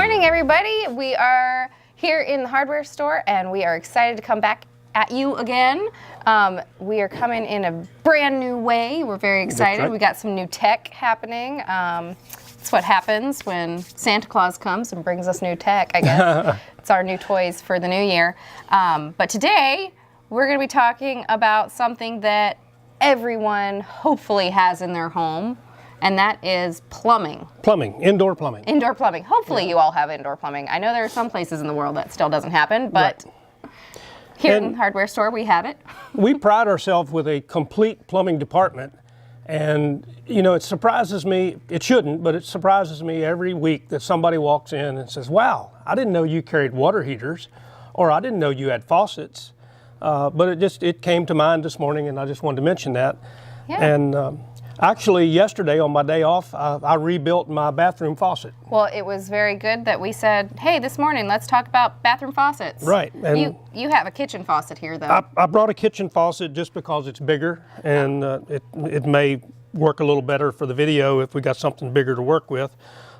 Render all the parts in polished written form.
morning, everybody. We are here in the hardware store and we are excited to come back at you again. We are coming in a brand new way. We're very excited. Right. We got some new tech happening. It's what happens when Santa Claus comes and brings us new tech, I guess. It's our new toys for the new year. But today, we're going to be talking about something that everyone hopefully has in their home, and that is plumbing. Plumbing, indoor plumbing. Indoor plumbing. Hopefully you all have indoor plumbing. I know there are some places in the world that still doesn't happen, but here in the hardware store, we have it. We pride ourselves with a complete plumbing department. And, you know, it surprises me, it shouldn't, but it surprises me every week that somebody walks in and says, wow, I didn't know you carried water heaters, or I didn't know you had faucets. But it came to mind this morning, and I just wanted to mention that. Yeah. And actually, yesterday on my day off, I rebuilt my bathroom faucet. Well, it was very good that we said, hey, this morning, let's talk about bathroom faucets. Right. And you have a kitchen faucet here, though. I brought a kitchen faucet just because it's bigger, and it may work a little better for the video if we got something bigger to work with.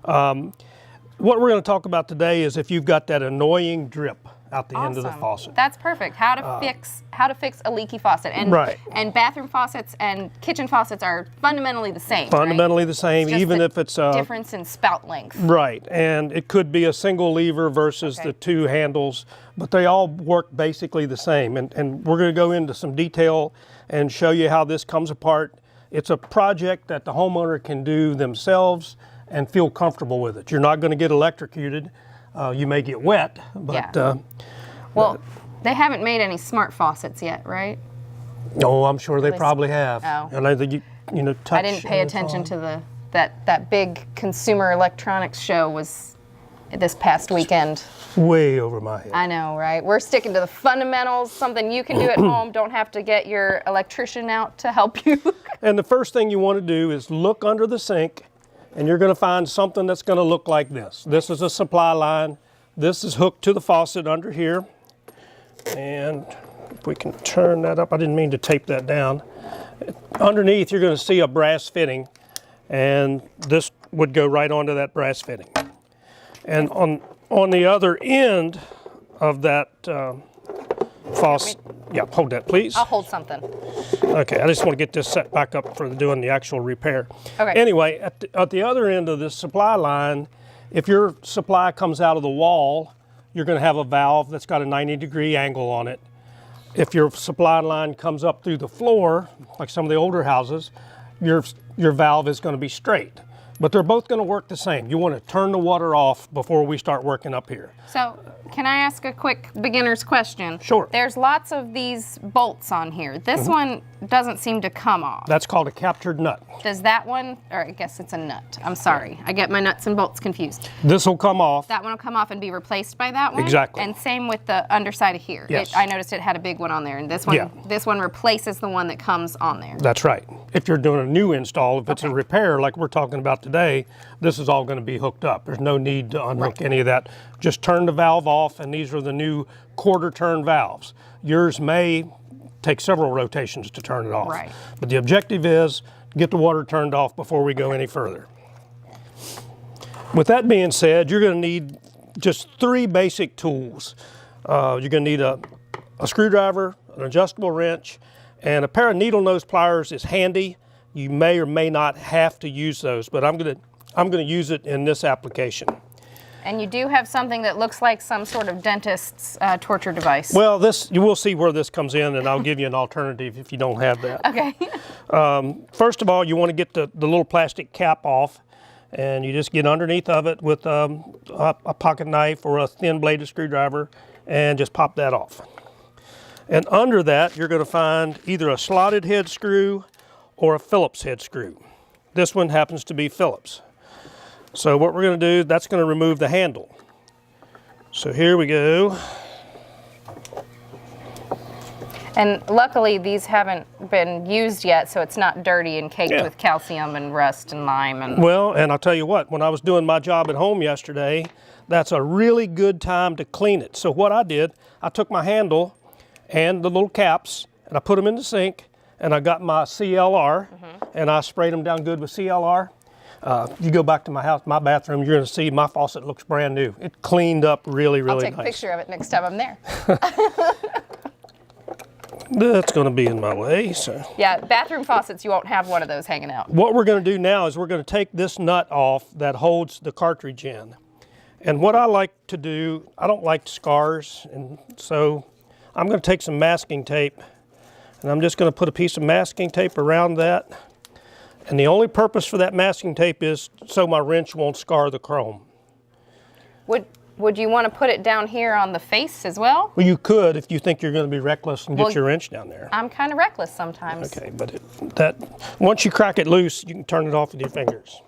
What we're going to talk about today is if you've got that annoying drip out the end of the faucet. That's perfect. How to fix a leaky faucet. And and bathroom faucets and kitchen faucets are fundamentally the same. Fundamentally the same, even if it's a difference in spout length. Right, and it could be a single lever versus the two handles, but they all work basically the same. And we're going to go into some detail and show you how this comes apart. It's a project that the homeowner can do themselves and feel comfortable with it. You're not going to get electrocuted. You may get wet, but well, they haven't made any smart faucets yet, right? No, I'm sure they probably have. Oh. And you know, touch. I didn't pay attention to that big consumer electronics show was this past weekend. Way over my head. I know, right? We're sticking to the fundamentals, something you can do at home. Don't have to get your electrician out to help you. And the first thing you want to do is look under the sink, and you're going to find something that's going to look like this. This is a supply line. This is hooked to the faucet under here. And if we can turn that up, I didn't mean to tape that down. Underneath, you're going to see a brass fitting, and this would go right onto that brass fitting. And on the other end of that faucet, yeah, hold that, please. I'll hold something. Okay, I just want to get this set back up for doing the actual repair. Okay. Anyway, at the other end of this supply line, if your supply comes out of the wall, you're going to have a valve that's got a 90-degree angle on it. If your supply line comes up through the floor, like some of the older houses, your valve is going to be straight. But they're both going to work the same. You want to turn the water off before we start working up here. So, can I ask a quick beginner's question? Sure. There's lots of these bolts on here. This one doesn't seem to come off. That's called a captured nut. Does that one, or I guess it's a nut. I'm sorry. I get my nuts and bolts confused. This will come off. That one will come off and be replaced by that one? Exactly. And same with the underside of here. Yes. I noticed it had a big one on there, and this one replaces the one that comes on there. That's right. If you're doing a new install, if it's a repair like we're talking about today, this is all going to be hooked up. There's no need to unhook any of that. Just turn the valve off, and these are the new quarter-turn valves. Yours may take several rotations to turn it off. Right. But the objective is get the water turned off before we go any further. With that being said, you're going to need just 3 basic tools. You're going to need a screwdriver, an adjustable wrench, and a pair of needle nose pliers is handy. You may or may not have to use those, but I'm going to use it in this application. And you do have something that looks like some sort of dentist's torture device. Well, you will see where this comes in, and I'll give you an alternative if you don't have that. Okay. First of all, you want to get the little plastic cap off, and you just get underneath of it with a pocket knife or a thin bladed screwdriver, and just pop that off. And under that, you're going to find either a slotted head screw or a Phillips head screw. This one happens to be Phillips. So what we're going to do, that's going to remove the handle. So here we go. And luckily these haven't been used yet, so it's not dirty and caked with calcium and rust and lime. And well, and I'll tell you what, when I was doing my job at home yesterday, that's a really good time to clean it. So what I did, I took my handle and the little caps, and I put them in the sink, and I got my CLR, and I sprayed them down good with CLR. If you go back to my house, my bathroom, you're going to see my faucet looks brand new. It cleaned up really, really nice. I'll take a picture of it next time I'm there. That's going to be in my way. So. Yeah, bathroom faucets, you won't have one of those hanging out. What we're going to do now is we're going to take this nut off that holds the cartridge in. And what I like to do, I don't like scars, and so I'm going to take some masking tape, and I'm just going to put a piece of masking tape around that. And the only purpose for that masking tape is so my wrench won't scar the chrome. Would you want to put it down here on the face as well? Well, you could if you think you're going to be reckless and get your wrench down there. I'm kind of reckless sometimes. Okay, but once you crack it loose, you can turn it off with your fingers.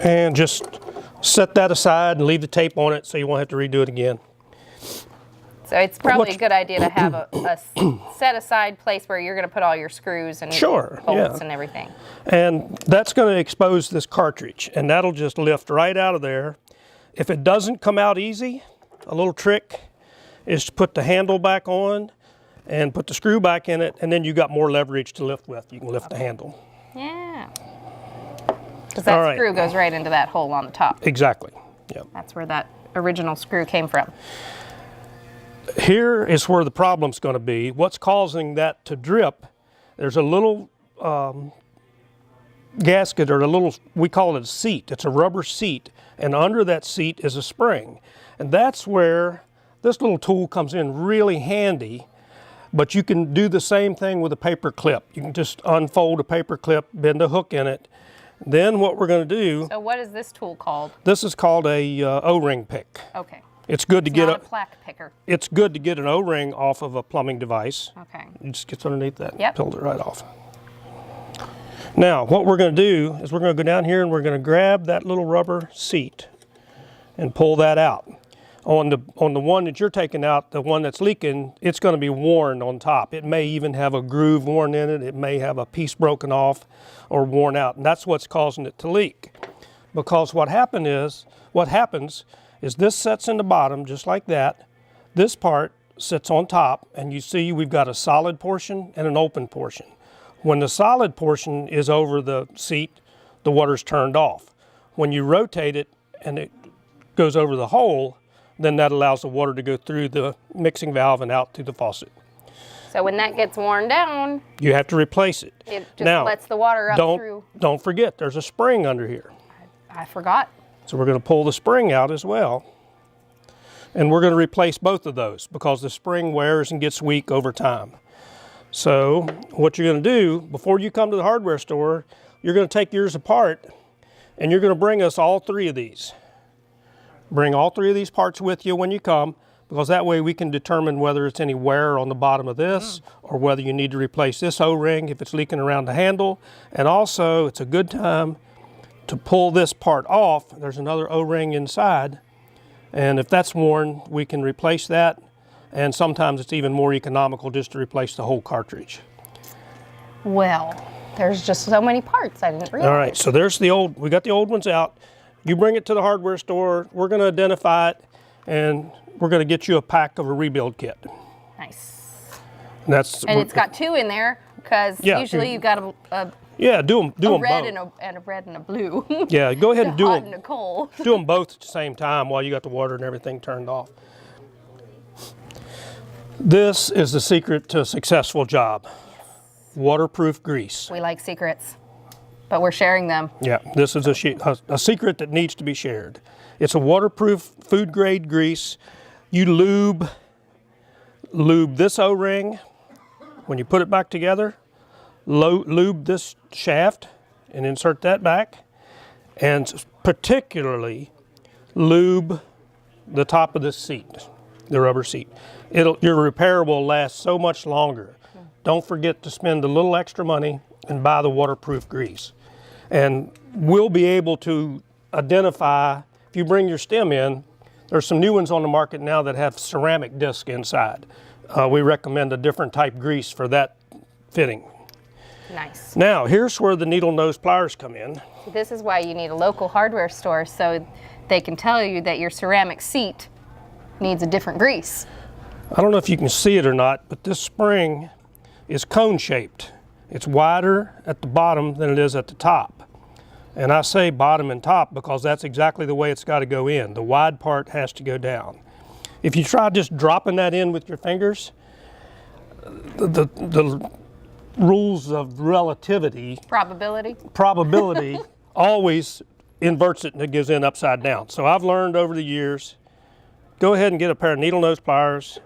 And just set that aside and leave the tape on it so you won't have to redo it again. So it's probably a good idea to have a set aside place where you're going to put all your screws and bolts and everything. And that's going to expose this cartridge, and that'll just lift right out of there. If it doesn't come out easy, a little trick is to put the handle back on and put the screw back in it, and then you got more leverage to lift with. You can lift the handle. Yeah. Because that screw goes right into that hole on the top. Exactly. Yep. That's where that original screw came from. Here is where the problem's going to be. What's causing that to drip? There's a little gasket, or a little, we call it a seat. It's a rubber seat, and under that seat is a spring. And that's where this little tool comes in really handy, but you can do the same thing with a paper clip. You can just unfold a paper clip, bend a hook in it. Then what we're going to do... So what is this tool called? This is called a O-ring pick. Okay. It's good to get not a plaque picker. It's good to get an O-ring off of a plumbing device. Okay. It just gets underneath that. Yep. Pulls it right off. Now, what we're going to do is we're going to go down here and we're going to grab that little rubber seat and pull that out. On the one that you're taking out, the one that's leaking, it's going to be worn on top. It may even have a groove worn in it. It may have a piece broken off or worn out, and that's what's causing it to leak. Because what happens is this sets in the bottom just like that. This part sits on top, and you see we've got a solid portion and an open portion. When the solid portion is over the seat, the water's turned off. When you rotate it and it goes over the hole, then that allows the water to go through the mixing valve and out through the faucet. So when that gets worn down, you have to replace it. It just lets the water up through. Don't forget, there's a spring under here. I forgot. So we're going to pull the spring out as well. And we're going to replace both of those because the spring wears and gets weak over time. So what you're going to do, before you come to the hardware store, you're going to take yours apart and you're going to bring us all three of these. Bring all three of these parts with you when you come, because that way we can determine whether it's any wear on the bottom of this or whether you need to replace this O-ring if it's leaking around the handle. And also, it's a good time to pull this part off. There's another O-ring inside, and if that's worn, we can replace that. And sometimes it's even more economical just to replace the whole cartridge. Well, there's just so many parts I didn't realize. All right, so there's the old, we got the old ones out. You bring it to the hardware store, we're going to identify it, and we're going to get you a pack of a rebuild kit. Nice. And it's got two in there, because usually you've got a do them red both. and a red and a blue. Yeah, go ahead and do them. Hot and a cold. Do them both at the same time while you got the water and everything turned off. This is the secret to a successful job. Waterproof grease. We like secrets, but we're sharing them. Yeah, this is a secret that needs to be shared. It's a waterproof food grade grease. You lube this O-ring. When you put it back together, lube this shaft and insert that back. And particularly lube the top of this seat, the rubber seat. Your repair will last so much longer. Don't forget to spend a little extra money and buy the waterproof grease. And we'll be able to identify, if you bring your stem in, there's some new ones on the market now that have ceramic disc inside. We recommend a different type grease for that fitting. Nice. Now, here's where the needle nose pliers come in. This is why you need a local hardware store, so they can tell you that your ceramic seat needs a different grease. I don't know if you can see it or not, but this spring is cone shaped. It's wider at the bottom than it is at the top. And I say bottom and top because that's exactly the way it's got to go in. The wide part has to go down. If you try just dropping that in with your fingers, the rules of relativity, probability always inverts it and it goes in upside down. So I've learned over the years, go ahead and get a pair of needle nose pliers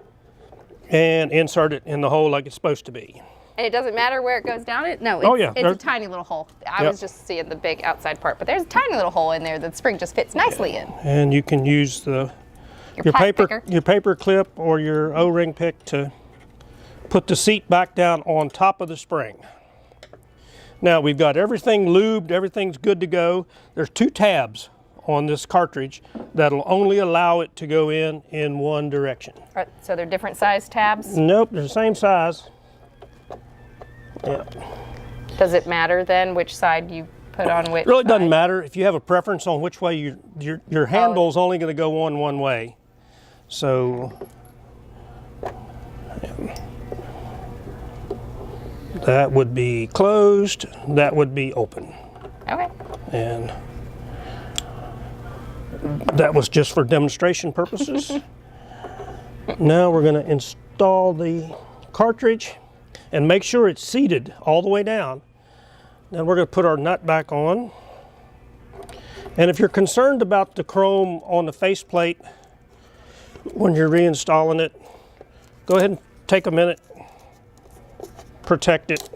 and insert it in the hole like it's supposed to be. And it doesn't matter where it goes down it? No, it's a tiny little hole. I was just seeing the big outside part, but there's a tiny little hole in there that the spring just fits nicely in. And you can use your paper clip or your O-ring pick to put the seat back down on top of the spring. Now we've got everything lubed, everything's good to go. There's 2 tabs on this cartridge that'll only allow it to go in one direction. Right, so they're different size tabs? Nope, they're the same size. Yeah. Does it matter then which side you put on which? It really doesn't matter if you have a preference on which way your handle's only going to go on one way. So that would be closed, that would be open. Okay. And that was just for demonstration purposes. Now we're going to install the cartridge and make sure it's seated all the way down. Then we're going to put our nut back on. And if you're concerned about the chrome on the faceplate when you're reinstalling it, go ahead and take a minute, protect it.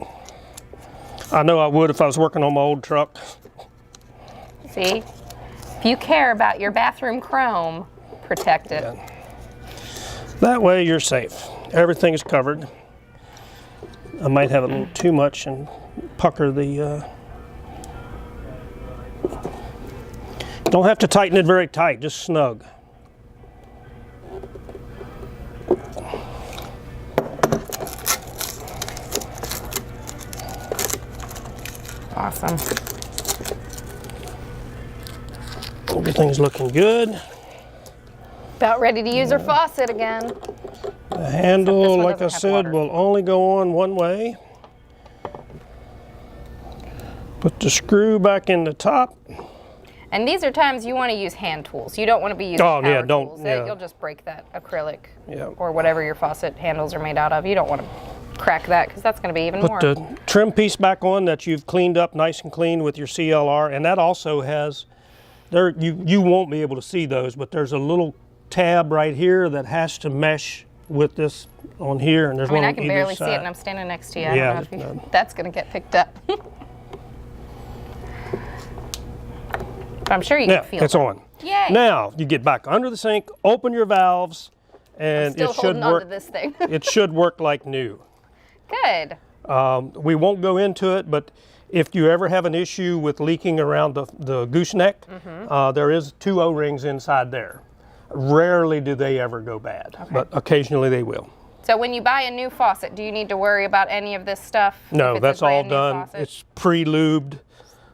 I know I would if I was working on my old truck. See, if you care about your bathroom chrome, protect it. Yeah. That way you're safe. Everything is covered. I might have a little too much and pucker the... Don't have to tighten it very tight, just snug. Awesome. Everything's looking good. About ready to use our faucet again. The handle, like I said, will only go on one way. Put the screw back in the top. And these are times you want to use hand tools. You don't want to be using power tools. You'll just break that acrylic or whatever your faucet handles are made out of. You don't want to crack that because that's going to be even more. Put the trim piece back on that you've cleaned up nice and clean with your CLR, and that also has, you won't be able to see those, but there's a little tab right here that has to mesh with this on here, and there's one on either side. I can barely see it, and I'm standing next to you. I don't know if that's going to get picked up. But I'm sure you can feel it. It's on. Yay! Now you get back under the sink, open your valves, and it should work. On to this thing. It should work like new. Good. We won't go into it, but if you ever have an issue with leaking around the gooseneck, there is 2 O-rings inside there. Rarely do they ever go bad, but occasionally they will. So when you buy a new faucet, do you need to worry about any of this stuff? No, that's all done. It's pre-lubed.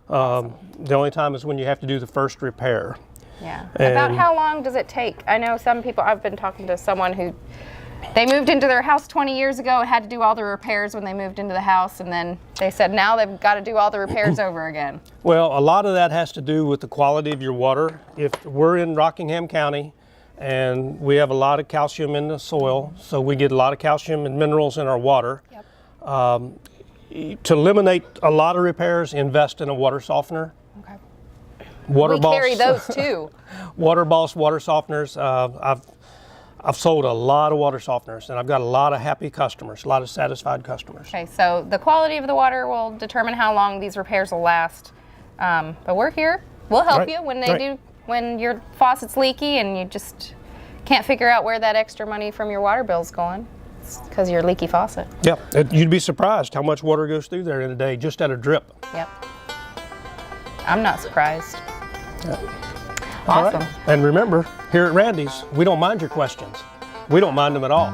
The only time is when you have to do the first repair. Yeah. About how long does it take? I know some people, I've been talking to someone who, they moved into their house 20 years ago and had to do all the repairs when they moved into the house, and then they said now they've got to do all the repairs over again. Well, a lot of that has to do with the quality of your water. If we're in Rockingham County and we have a lot of calcium in the soil, so we get a lot of calcium and minerals in our water. Yep. To eliminate a lot of repairs, invest in a water softener. Okay. We carry those too. Water Boss water softeners. I've sold a lot of water softeners, and I've got a lot of happy customers, a lot of satisfied customers. Okay, so the quality of the water will determine how long these repairs will last. But we're here. We'll help you when when your faucet's leaky and you just can't figure out where that extra money from your water bill's going. It's because your leaky faucet. Yeah, you'd be surprised how much water goes through there in a day, just at a drip. Yep. I'm not surprised. Yeah. Awesome. Right. And remember, here at Randy's, we don't mind your questions. We don't mind them at all.